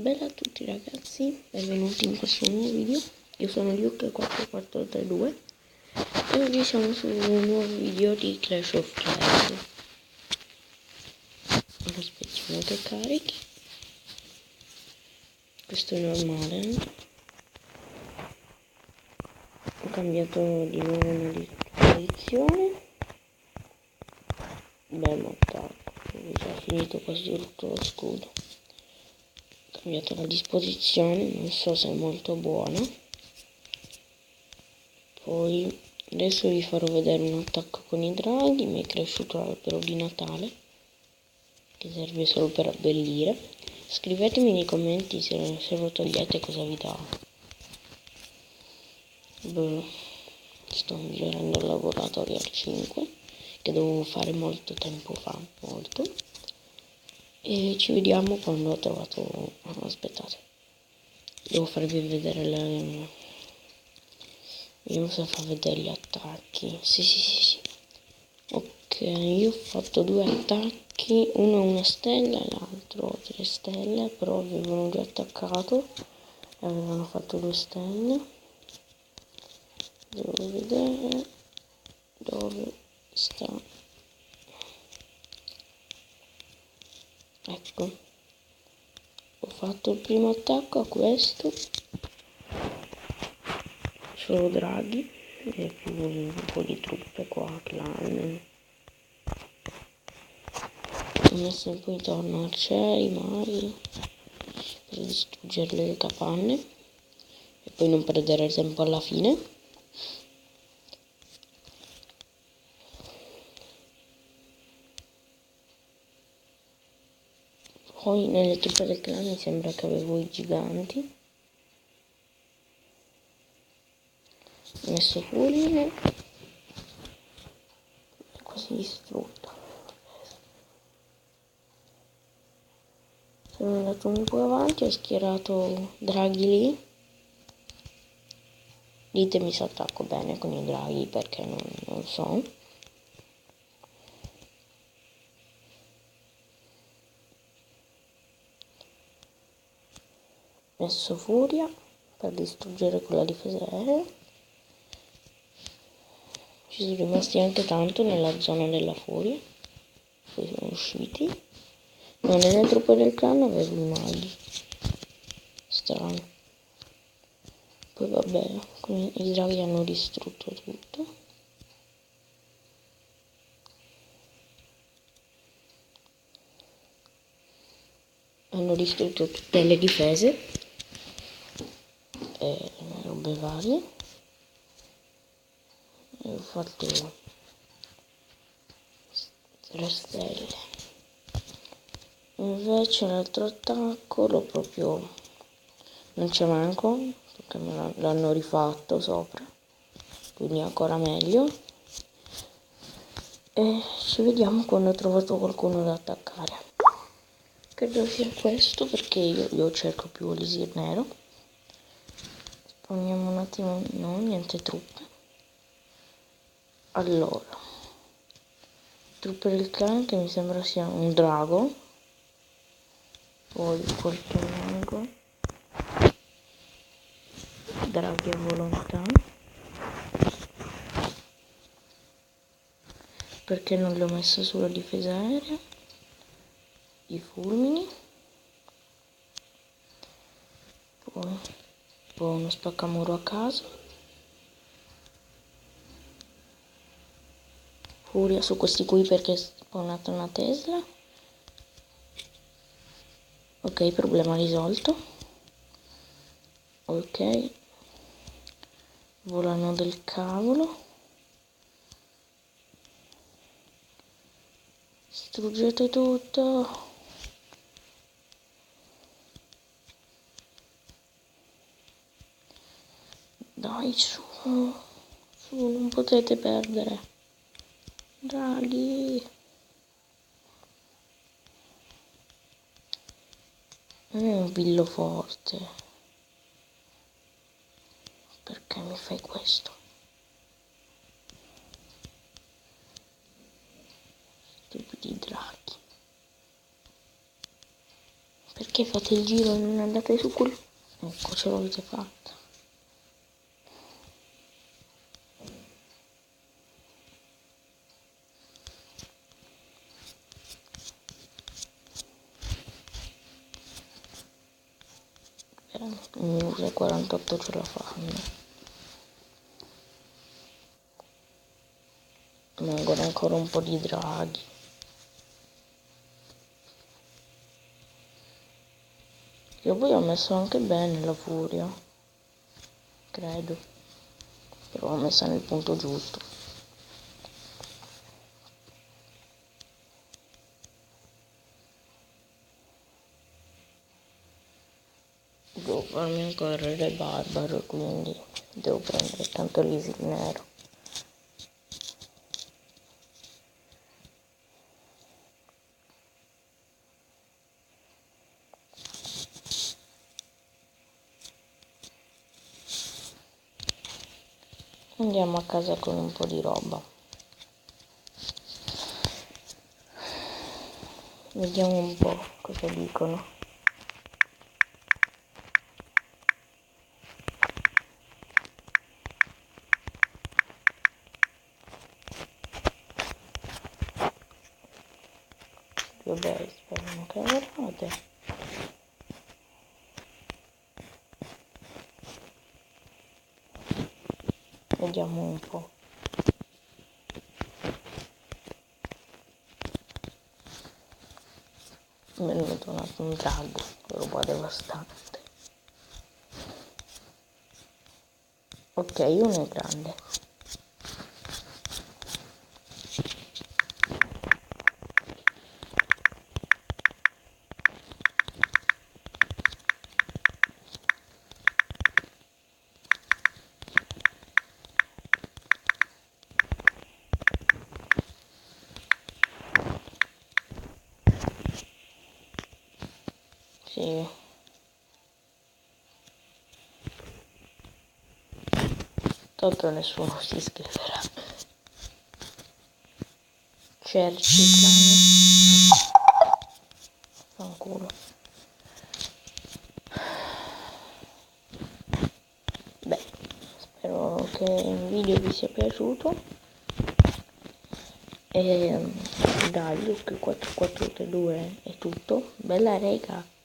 Bella a tutti ragazzi, benvenuti in questo nuovo video. Io sono Luke4432 e oggi siamo su un nuovo video di Clash of Clans. Ora aspettiamo che carichi. Questo è normale. Ho cambiato di nuovo una disposizione. Bello attacco, ho già finito quasi tutto lo scudo. Ho cambiato la disposizione, non so se è molto buona. Poi adesso vi farò vedere un attacco con i draghi. Mi è cresciuto l'albero di Natale che serve solo per abbellire. Scrivetemi nei commenti se lo togliete cosa vi dà. Sto migliorando il laboratorio al 5 che dovevo fare molto tempo fa, e ci vediamo quando ho trovato. Aspettate, devo farvi vedere vediamo se fa vedere gli attacchi. Sì. Ok, io ho fatto 2 attacchi, uno 1 stella e l'altro 3 stelle, però avevano già attaccato e avevano fatto 2 stelle. Devo vedere dove sta. Ecco, ho fatto il primo attacco a questo, solo draghi e più un po' di truppe qua, clan. Ho messo un po' intorno arcieri, magi per distruggere le capanne e poi non perdere tempo alla fine. Poi nelle truppe del clan mi sembra che avevo i giganti. Ho messo fulmine, è quasi distrutto. Sono andato un po' avanti, ho schierato draghi lì. Ditemi se attacco bene con i draghi perché non so. Ho messo furia per distruggere quella difesa aerea. Ci sono rimasti anche tanto nella zona della furia. Poi sono usciti. No, nelle truppe del clan avevo i maghi. Strano. Poi vabbè, i draghi hanno distrutto tutto. Hanno distrutto tutte le difese e robe varie. E ho fatto 3 stelle. Invece l'altro attacco l'ho proprio, non c'è manco perché l'hanno rifatto sopra, quindi ancora meglio. E ci vediamo quando ho trovato qualcuno da attaccare. Credo sia questo perché io cerco più elisir nero. Spawniamo un attimo. No, niente truppe. Allora, truppe del clan che mi sembra sia un drago. Poi qualche mago. Draghi a volontà. Perché non l'ho messo sulla difesa aerea. I fulmini. Poi uno spaccamuro a caso. Furia su questi qui perché è spawnata una Tesla. Ok, problema risolto. Ok, volano del cavolo. Distruggete tutto. Dai, su, non potete perdere. Draghi. Un villo forte. Perché mi fai questo? Stupidi draghi. Perché Che fate il giro e non andate su quel... Ecco, ce l'avete fatta. Un minuto e 48 ce la fanno. Vengono ancora un po' di draghi. Io poi ho messo anche bene la furia, credo, però l'ho messa nel punto giusto. Devo farmi ancora le barbaro, quindi devo prendere tanto l'easy nero. Andiamo a casa con un po' di roba. Vediamo un po' cosa dicono. Vabbè, speriamo che guardate. Vediamo un po'. Mi è venuto un drago, roba devastante. Ok, uno è grande. Sì. Tanto nessuno si iscriverà. Cerci fanculo. Beh, spero che il video vi sia piaciuto. E dai, che 442 è tutto. Bella rega.